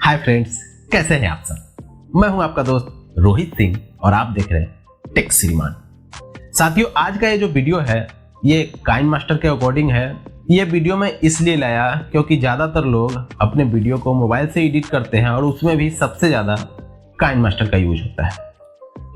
Hi friends, कैसे हैं आप सब। मैं हूं आपका दोस्त रोहित सिंह और आप देख रहे हैं टेक श्रीमान। साथियों, आज का ये जो वीडियो है ये काइन मास्टर के अकॉर्डिंग है। ये वीडियो मैं इसलिए लाया क्योंकि ज़्यादातर लोग अपने वीडियो को मोबाइल से एडिट करते हैं और उसमें भी सबसे ज़्यादा काइन मास्टर का यूज होता है।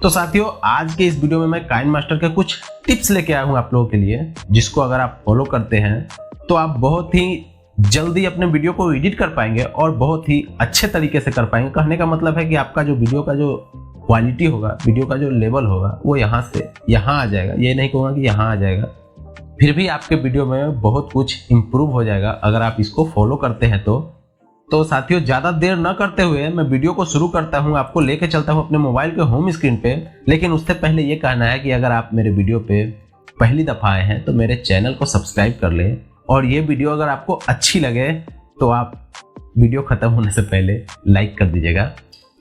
तो साथियों, आज के इस वीडियो में मैं काइन मास्टर के कुछ टिप्स लेके आया हूँ आप लोगों के लिए, जिसको अगर आप फॉलो करते हैं तो आप बहुत ही जल्दी अपने वीडियो को एडिट कर पाएंगे और बहुत ही अच्छे तरीके से कर पाएंगे। कहने का मतलब है कि आपका जो वीडियो का जो क्वालिटी होगा, वीडियो का जो लेवल होगा, वो यहाँ से यहाँ आ जाएगा। ये नहीं कहूँगा कि यहाँ आ जाएगा, फिर भी आपके वीडियो में बहुत कुछ इम्प्रूव हो जाएगा अगर आप इसको फॉलो करते हैं तो साथियों, ज़्यादा देर न करते हुए मैं वीडियो को शुरू करता हूँ, आपको लेके चलता हूँ अपने मोबाइल के होम स्क्रीन पे। लेकिन उससे पहले ये कहना है कि अगर आप मेरे वीडियो पे पहली दफ़ा आए हैं तो मेरे चैनल को सब्सक्राइब कर लें, और ये वीडियो अगर आपको अच्छी लगे तो आप वीडियो ख़त्म होने से पहले लाइक कर दीजिएगा।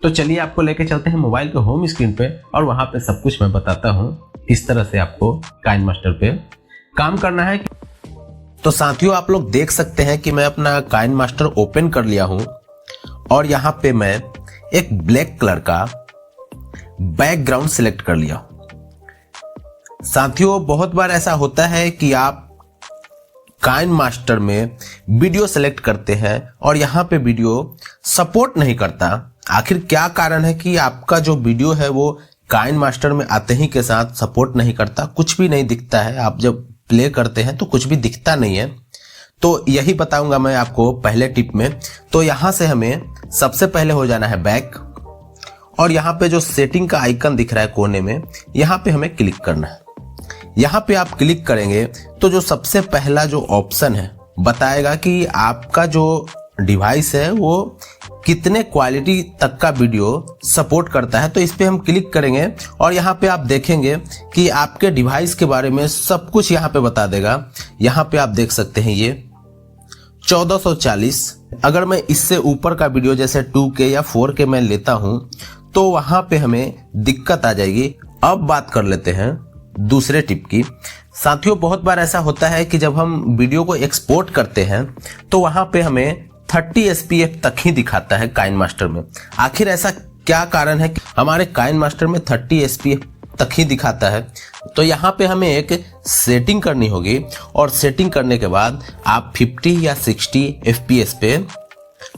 तो चलिए आपको लेके चलते हैं मोबाइल के होम स्क्रीन पे और वहाँ पे सब कुछ मैं बताता हूँ किस तरह से आपको काइन मास्टर पे काम करना है। तो साथियों, आप लोग देख सकते हैं कि मैं अपना काइन मास्टर ओपन कर लिया हूँ और यहाँ पे मैं एक ब्लैक कलर का बैकग्राउंड सिलेक्ट कर लिया। साथियों, बहुत बार ऐसा होता है कि आप काइन मास्टर में वीडियो सेलेक्ट करते हैं और यहाँ पे वीडियो सपोर्ट नहीं करता। आखिर क्या कारण है कि आपका जो वीडियो है वो काइन मास्टर में आते ही के साथ सपोर्ट नहीं करता, कुछ भी नहीं दिखता है। आप जब प्ले करते हैं तो कुछ भी दिखता नहीं है। तो यही बताऊंगा मैं आपको पहले टिप में। तो यहाँ से हमें सबसे पहले हो जाना है बैक, और यहाँ पे जो सेटिंग का आइकन दिख रहा है कोने में, यहाँ पे हमें क्लिक करना है। यहाँ पे आप क्लिक करेंगे तो जो सबसे पहला जो ऑप्शन है बताएगा कि आपका जो डिवाइस है वो कितने क्वालिटी तक का वीडियो सपोर्ट करता है। तो इस पे हम क्लिक करेंगे और यहाँ पे आप देखेंगे कि आपके डिवाइस के बारे में सब कुछ यहाँ पे बता देगा। यहाँ पे आप देख सकते हैं ये 1440। अगर मैं इससे ऊपर का वीडियो जैसे 2K या 4K मैं लेता हूँ तो वहाँ पे हमें दिक्कत आ जाएगी। अब बात कर लेते हैं दूसरे टिप की। साथियों, बहुत बार ऐसा होता है कि जब हम वीडियो को एक्सपोर्ट करते हैं तो वहां पे हमें 30 SPF तक ही दिखाता है काइन मास्टर में। आखिर ऐसा क्या कारण है कि हमारे काइन मास्टर में 30 SPF तक ही दिखाता है? तो यहाँ पे हमें एक सेटिंग करनी होगी और सेटिंग करने के बाद आप 50 या 60 FPS पे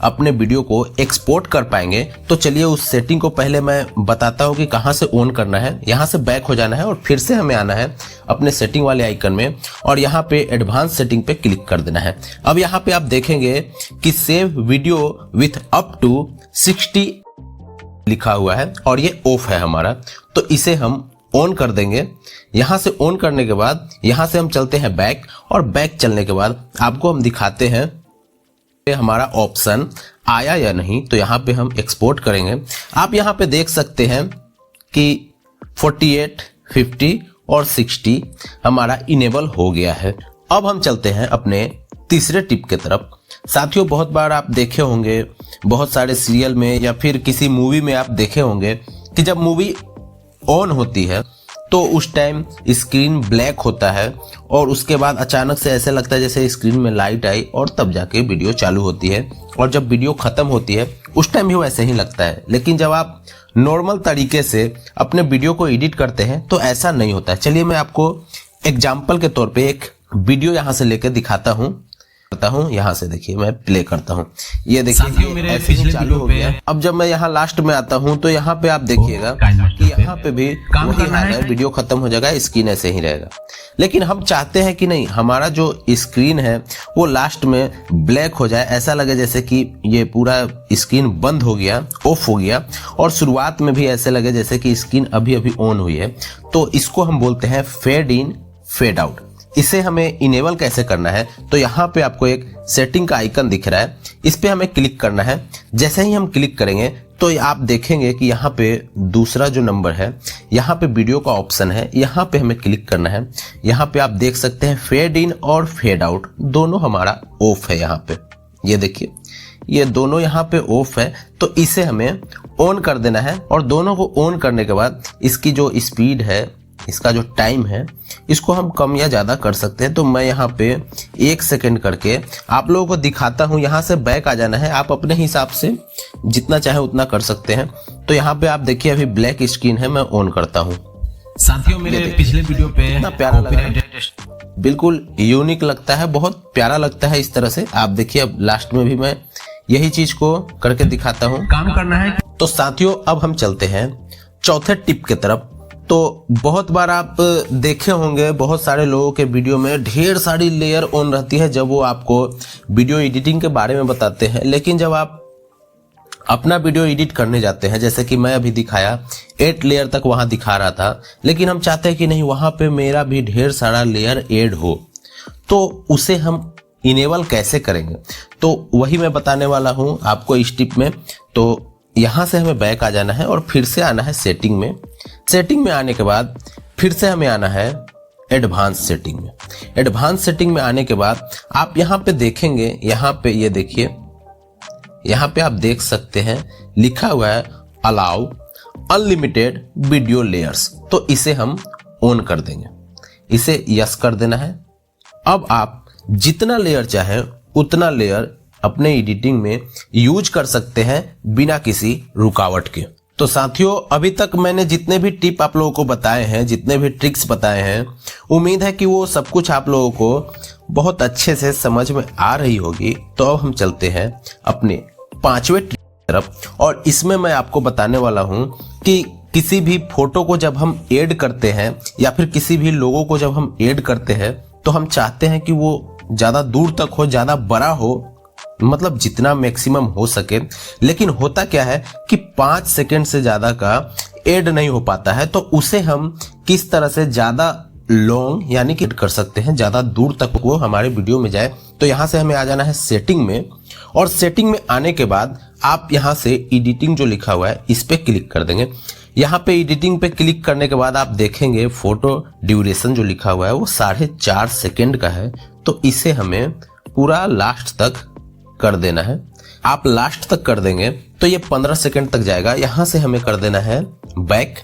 अपने वीडियो को एक्सपोर्ट कर पाएंगे। तो चलिए उस सेटिंग को पहले मैं बताता हूँ कि कहाँ से ऑन करना है। यहाँ से बैक हो जाना है और फिर से हमें आना है अपने सेटिंग वाले आइकन में और यहाँ पे एडवांस सेटिंग पे क्लिक कर देना है। अब यहाँ पे आप देखेंगे कि save video with up to 60 लिखा हुआ है और ये ऑफ है हमारा, तो इसे हम ऑन कर देंगे। यहाँ से ऑन करने के बाद यहाँ से हम चलते हैं बैक, और बैक चलने के बाद आपको हम दिखाते हैं हमारा ऑप्शन आया या नहीं। तो यहाँ पे हम एक्सपोर्ट करेंगे। आप यहाँ पे देख सकते हैं कि 48, 50 और 60 हमारा इनेबल हो गया है। अब हम चलते हैं अपने तीसरे टिप के तरफ। साथियों, बहुत बार आप देखे होंगे, बहुत सारे सीरियल में या फिर किसी मूवी में आप देखे होंगे कि जब मूवी ऑन होती है तो उस टाइम स्क्रीन ब्लैक होता है और उसके बाद अचानक से ऐसे लगता है जैसे स्क्रीन में लाइट आई और तब जाके वीडियो चालू होती है, और जब वीडियो खत्म होती है उस टाइम भी वैसे ही लगता है। लेकिन जब आप नॉर्मल तरीके से अपने वीडियो को एडिट करते हैं तो ऐसा नहीं होता है। चलिए मैं आपको एग्जाम्पल के तौर पे एक वीडियो यहाँ से लेकर दिखाता हूँ। यहाँ से देखिए, मैं प्ले करता हूँ। ये देखिए मेरे ऐसे ही चालू हो गया। अब जब मैं यहाँ लास्ट में आता हूँ तो यहाँ पे आप देखिएगा कि यहाँ पे भी काम करना है, वीडियो खत्म हो जाएगा, स्क्रीन ऐसे ही रहेगा। लेकिन हम चाहते हैं कि नहीं, हमारा जो स्क्रीन है वो लास्ट में ब्लैक हो जाए, ऐसा लगे जैसे कि ये पूरा स्क्रीन बंद हो गया, ऑफ हो गया, और शुरुआत में भी ऐसे लगे जैसे कि स्क्रीन अभी अभी ऑन हुई है। तो इसको हम बोलते हैं फेड इन फेड आउट। इसे हमें इनेबल कैसे करना है? तो यहाँ पे आपको एक सेटिंग का आइकन दिख रहा है, इस पे हमें क्लिक करना है। जैसे ही हम क्लिक करेंगे तो आप देखेंगे कि यहाँ पे दूसरा जो नंबर है, यहाँ पे वीडियो का ऑप्शन है, यहाँ पे हमें क्लिक करना है। यहाँ पे आप देख सकते हैं फेड इन और फेड आउट दोनों हमारा ऑफ है। यहाँ पे ये देखिए, ये दोनों यहाँ पे ऑफ है, तो इसे हमें ऑन कर देना है। और दोनों को ऑन करने के बाद इसकी जो स्पीड है इसका जो टाइम है इसको हम कम या ज़्यादा कर सकते हैं। तो मैं यहाँ पे 1 सेकेंड करके आप लोगों को दिखाता हूँ। यहाँ से बैक आ जाना है, आप अपने हिसाब से जितना चाहे उतना कर सकते हैं। तो यहाँ पे आप देखिए अभी ब्लैक स्क्रीन है, मैं ऑन करता हूँ। साथियों मेरे पिछले वीडियो पे इतना प्यारा लगा है, बिल्कुल यूनिक लगता है, बहुत प्यारा लगता है इस तरह से। आप देखिए अब लास्ट में भी मैं यही चीज को करके दिखाता हूँ। काम करना है। तो साथियों अब हम चलते हैं चौथे टिप की तरफ। तो बहुत बार आप देखे होंगे बहुत सारे लोगों के वीडियो में ढेर सारी लेयर ऑन रहती है जब वो आपको वीडियो एडिटिंग के बारे में बताते हैं, लेकिन जब आप अपना वीडियो एडिट करने जाते हैं, जैसे कि मैं अभी दिखाया 8 लेयर तक वहां दिखा रहा था, लेकिन हम चाहते हैं कि नहीं वहां पे मेरा भी ढेर सारा लेयर ऐड हो, तो उसे हम इनेबल कैसे करेंगे, तो वही मैं बताने वाला हूं आपको इस टिप में। तो यहां से हमें बैक आ जाना है और फिर से आना है सेटिंग में। सेटिंग में आने के बाद फिर से हमें आना है एडवांस सेटिंग में। एडवांस सेटिंग में आने के बाद आप यहां पे देखेंगे, यहां पे ये देखिए, यहां पे आप देख सकते हैं लिखा हुआ है अलाउ अनलिमिटेड वीडियो लेयर्स। तो इसे हम ऑन कर देंगे, इसे यस कर देना है। अब आप जितना लेयर चाहे उतना लेयर अपने एडिटिंग में यूज कर सकते हैं बिना किसी रुकावट के। तो साथियों अभी तक मैंने जितने भी टिप आप लोगों को बताए हैं, जितने भी ट्रिक्स बताए हैं, उम्मीद है कि वो सब कुछ आप लोगों को बहुत अच्छे से समझ में आ रही होगी। तो अब हम चलते हैं अपने 5वें ट्रिक की तरफ, और इसमें मैं आपको बताने वाला हूं कि किसी भी फोटो को जब हम ऐड करते हैं या फिर किसी भी लोगो को जब हम ऐड करते हैं तो हम चाहते हैं कि वो ज्यादा दूर तक हो, ज्यादा बड़ा हो, मतलब जितना मैक्सिमम हो सके। लेकिन होता क्या है कि 5 सेकंड से ज्यादा का ऐड नहीं हो पाता है, तो उसे हम किस तरह से ज्यादा लॉन्ग यानी कि कर सकते हैं, ज्यादा दूर तक वो हमारे वीडियो में जाए। तो यहां से हमें आ जाना है सेटिंग में, और सेटिंग में आने के बाद आप यहां से एडिटिंग जो लिखा हुआ है इस पे क्लिक कर देंगे। यहाँ पे एडिटिंग पे क्लिक करने के बाद आप देखेंगे फोटो ड्यूरेशन जो लिखा हुआ है वो 4.5 सेकेंड का है। तो इसे हमें पूरा लास्ट तक कर देना है। आप लास्ट तक कर देंगे तो ये 15 सेकेंड तक जाएगा। यहां से हमें कर देना है बैक।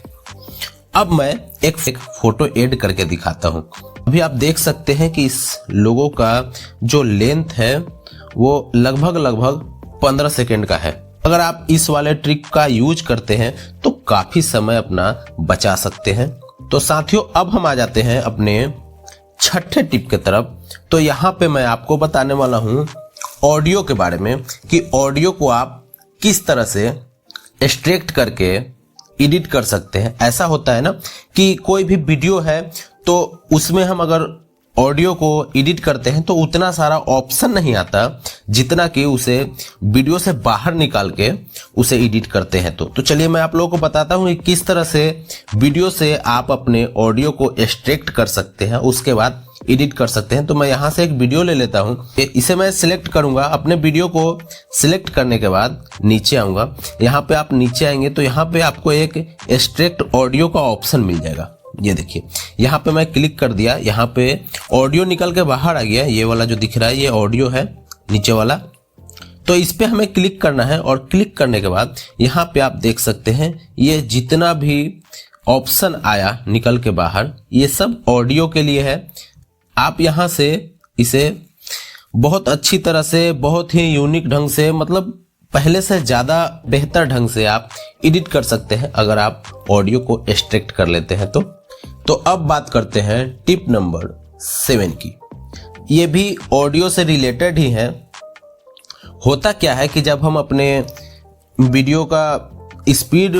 अब मैं एक फोटो ऐड करके दिखाता हूं। अभी आप देख सकते हैं कि इस लोगो का जो लेंथ है वो लगभग 15 सेकेंड का है। अगर आप इस वाले ट्रिक का यूज करते हैं तो काफी समय अपना बचा सकते हैं। तो साथियों अब हम आ जाते हैं अपने 6ठे टिप की तरफ। तो यहाँ पे मैं आपको बताने वाला हूँ ऑडियो के बारे में कि ऑडियो को आप किस तरह से एक्सट्रैक्ट करके एडिट कर सकते हैं। ऐसा होता है ना कि कोई भी वीडियो है तो उसमें हम अगर ऑडियो को एडिट करते हैं तो उतना सारा ऑप्शन नहीं आता जितना कि उसे वीडियो से बाहर निकाल के उसे एडिट करते हैं। तो चलिए मैं आप लोगों को बताता हूं कि किस तरह से वीडियो से आप अपने ऑडियो को एक्सट्रैक्ट कर सकते हैं, उसके बाद एडिट कर सकते हैं। तो मैं यहां से एक वीडियो ले लेता हूं, इसे मैं सिलेक्ट करूंगा। अपने वीडियो को सिलेक्ट करने के बाद नीचे आऊंगा। यहाँ पे आप नीचे आएंगे तो यहाँ पे आपको एक एक्सट्रैक्ट ऑडियो का ऑप्शन मिल जाएगा। ये देखिए यहाँ पे मैं क्लिक कर दिया, यहाँ पे ऑडियो निकल के बाहर आ गया। ये वाला जो दिख रहा है ये ऑडियो है नीचे वाला। तो इस पे हमें क्लिक करना है, और क्लिक करने के बाद यहाँ पे आप देख सकते हैं ये जितना भी ऑप्शन आया निकल के बाहर ये सब ऑडियो के लिए है। आप यहाँ से इसे बहुत अच्छी तरह से, बहुत ही यूनिक ढंग से, मतलब पहले से ज्यादा बेहतर ढंग से आप एडिट कर सकते हैं अगर आप ऑडियो को एक्सट्रैक्ट कर लेते हैं। तो अब बात करते हैं टिप नंबर 7 की। ये भी ऑडियो से रिलेटेड ही है। होता क्या है कि जब हम अपने वीडियो का स्पीड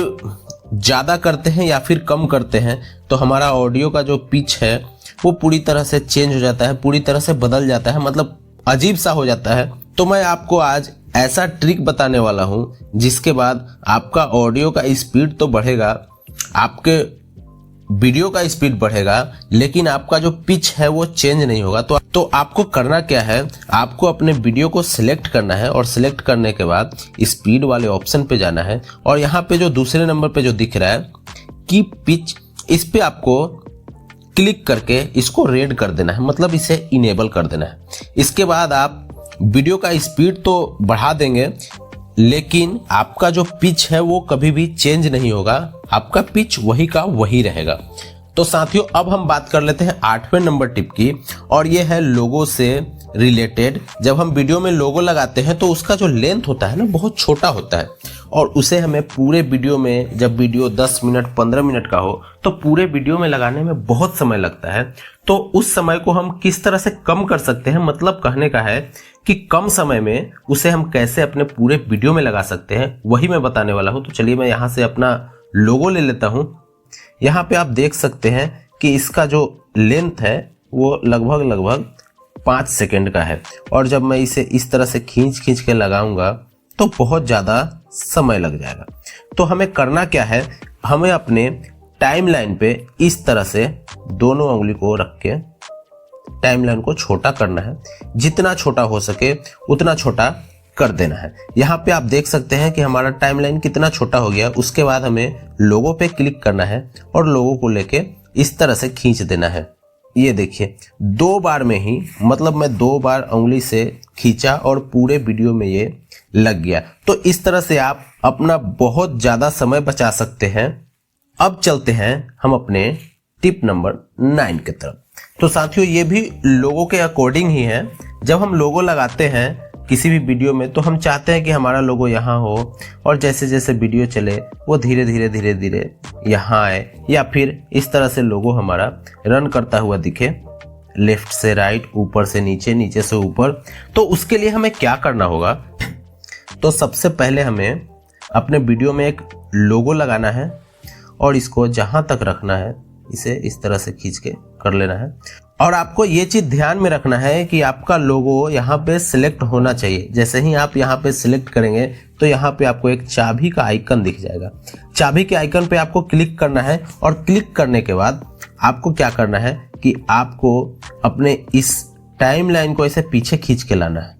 ज्यादा करते हैं या फिर कम करते हैं तो हमारा ऑडियो का जो पिच है वो पूरी तरह से चेंज हो जाता है, पूरी तरह से बदल जाता है, मतलब अजीब सा हो जाता है। तो मैं आपको आज ऐसा ट्रिक बताने वाला हूं जिसके बाद आपका ऑडियो का स्पीड तो बढ़ेगा, आपके वीडियो का स्पीड बढ़ेगा, लेकिन आपका जो पिच है वो चेंज नहीं होगा। तो आपको करना क्या है, आपको अपने वीडियो को सिलेक्ट करना है, और सिलेक्ट करने के बाद स्पीड वाले ऑप्शन पे जाना है, और यहाँ पे जो दूसरे नंबर पे जो दिख रहा है की पिच, इस पे आपको क्लिक करके इसको रेड कर देना है, मतलब इसे इनेबल कर देना है। इसके बाद आप वीडियो का स्पीड तो बढ़ा देंगे लेकिन आपका जो पिच है वो कभी भी चेंज नहीं होगा, आपका पिच वही का वही रहेगा। तो साथियों अब हम बात कर लेते हैं 8वें नंबर टिप की, और ये है लोगो से रिलेटेड। जब हम वीडियो में लोगो लगाते हैं तो उसका जो लेंथ होता है ना बहुत छोटा होता है, और उसे हमें पूरे वीडियो में, जब वीडियो 10 मिनट 15 मिनट का हो तो पूरे वीडियो में लगाने में बहुत समय लगता है। तो उस समय को हम किस तरह से कम कर सकते हैं, मतलब कहने का है कि कम समय में उसे हम कैसे अपने पूरे वीडियो में लगा सकते हैं, वही मैं बताने वाला हूं। तो चलिए मैं यहाँ से अपना लोगो ले लेता हूं। यहाँ पे आप देख सकते हैं कि इसका जो लेंथ है वो लगभग 5 सेकेंड का है, और जब मैं इसे इस तरह से खींच के लगाऊंगा तो बहुत ज़्यादा समय लग जाएगा। तो हमें करना क्या है, हमें अपने टाइमलाइन पे इस तरह से दोनों उंगली को रख के टाइमलाइन को छोटा करना है, जितना छोटा हो सके उतना छोटा कर देना है। यहाँ पे आप देख सकते हैं कि हमारा टाइमलाइन कितना छोटा हो गया। उसके बाद हमें लोगो पे क्लिक करना है और लोगो को लेके इस तरह से खींच देना है। ये देखिए 2 बार में ही, मतलब मैं 2 बार उंगली से खींचा और पूरे वीडियो में ये लग गया। तो इस तरह से आप अपना बहुत ज़्यादा समय बचा सकते हैं। अब चलते हैं हम अपने टिप नंबर 9 की तरफ। तो साथियों ये भी लोगों के अकॉर्डिंग ही है। जब हम लोगो लगाते हैं किसी भी वीडियो में तो हम चाहते हैं कि हमारा लोगो यहाँ हो, और जैसे जैसे वीडियो चले वो धीरे धीरे यहाँ आए, या फिर इस तरह से लोगो हमारा रन करता हुआ दिखे, लेफ्ट से राइट, ऊपर से नीचे, नीचे से ऊपर। तो उसके लिए हमें क्या करना होगा, तो सबसे पहले हमें अपने वीडियो में एक लोगो लगाना है और इसको जहाँ तक रखना है इसे इस तरह से खींच के कर लेना है। और आपको ये चीज ध्यान में रखना है कि आपका लोगो यहाँ पे सिलेक्ट होना चाहिए। जैसे ही आप यहाँ पे सिलेक्ट करेंगे तो यहाँ पे आपको एक चाबी का आइकन दिख जाएगा। चाबी के आइकन पे आपको क्लिक करना है, और क्लिक करने के बाद आपको क्या करना है कि आपको अपने इस टाइमलाइन को ऐसे पीछे खींच के लाना है,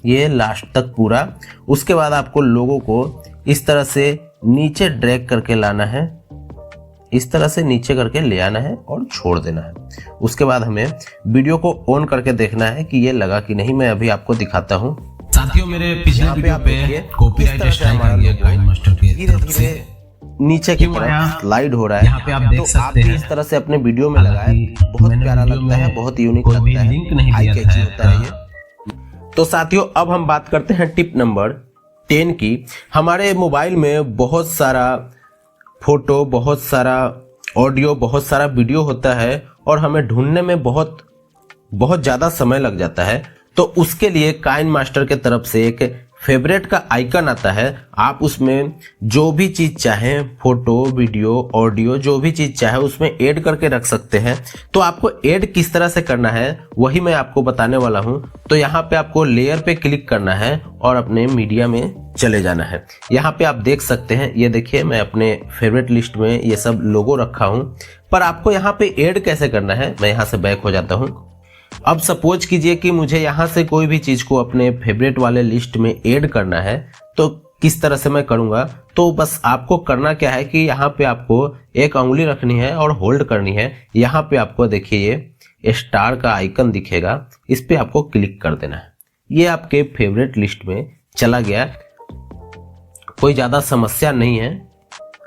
ये लास्ट तक पूरा। उसके बाद आपको लोगो को इस तरह से नीचे ड्रैग करके लाना है, इस तरह से नीचे करके ले आना है और छोड़ देना है। उसके बाद हमें वीडियो को ऑन करके देखना है कि ये लगा कि नहीं। मैं अभी आपको दिखाता हूँ। साथियों मेरे पिछले वीडियो पे कॉपीराइट स्ट्राइक आ गया काइनमास्टर की तरफ से, नीचे की तरफ स्लाइड हो रहा है। यहाँ पे आप देख सकते हैं इस तरह से अपने वीडियो में लगाए, बहुत प्यारा लगता है, बहुत यूनिक लगता है, लिंक नहीं आई दिया कैची होता है ये। तो साथियों अब हम बात करते हैं टिप नंबर 10 की। हमारे मोबाइल में बहुत सारा फोटो, बहुत सारा ऑडियो, बहुत सारा वीडियो होता है, और हमें ढूंढने में बहुत ज़्यादा समय लग जाता है। तो उसके लिए काइनमास्टर के तरफ से एक फेवरेट का आइकन आता है। आप उसमें जो भी चीज़ चाहें, फोटो, वीडियो, ऑडियो, जो भी चीज़ चाहे उसमें ऐड करके रख सकते हैं। तो आपको ऐड किस तरह से करना है वही मैं आपको बताने वाला हूं। तो यहाँ पे आपको लेयर पे क्लिक करना है और अपने मीडिया में चले जाना है। यहाँ पे आप देख सकते हैं, ये देखिए मैं अपने फेवरेट लिस्ट में ये सब लोगो रखा हूं। पर आपको यहाँ पे ऐड कैसे करना है, मैं यहाँ से बैक हो जाता हूँ। अब सपोज कीजिए कि मुझे यहाँ से कोई भी चीज़ को अपने फेवरेट वाले लिस्ट में ऐड करना है, तो किस तरह से मैं करूँगा। तो बस आपको करना क्या है कि यहाँ पे आपको एक उंगली रखनी है और होल्ड करनी है। यहाँ पे आपको देखिए ये स्टार का आइकन दिखेगा, इस पे आपको क्लिक कर देना है। ये आपके फेवरेट लिस्ट में चला गया, कोई ज़्यादा समस्या नहीं है।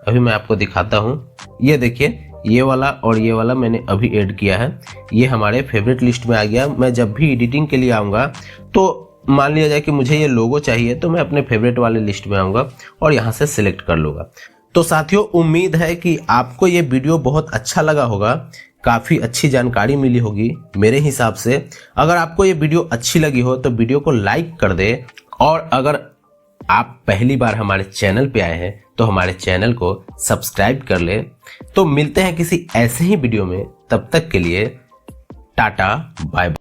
अभी मैं आपको दिखाता हूँ, ये देखिए ये वाला और ये वाला मैंने अभी ऐड किया है, ये हमारे फेवरेट लिस्ट में आ गया। मैं जब भी एडिटिंग के लिए आऊँगा तो मान लिया जाए कि मुझे ये लोगो चाहिए, तो मैं अपने फेवरेट वाले लिस्ट में आऊँगा और यहाँ से सिलेक्ट कर लूँगा। तो साथियों उम्मीद है कि आपको ये वीडियो बहुत अच्छा लगा होगा, काफ़ी अच्छी जानकारी मिली होगी मेरे हिसाब से। अगर आपको ये वीडियो अच्छी लगी हो तो वीडियो को लाइक कर दे, और अगर आप पहली बार हमारे चैनल पे आए हैं तो हमारे चैनल को सब्सक्राइब कर ले। तो मिलते हैं किसी ऐसे ही वीडियो में, तब तक के लिए टाटा बाय बाय।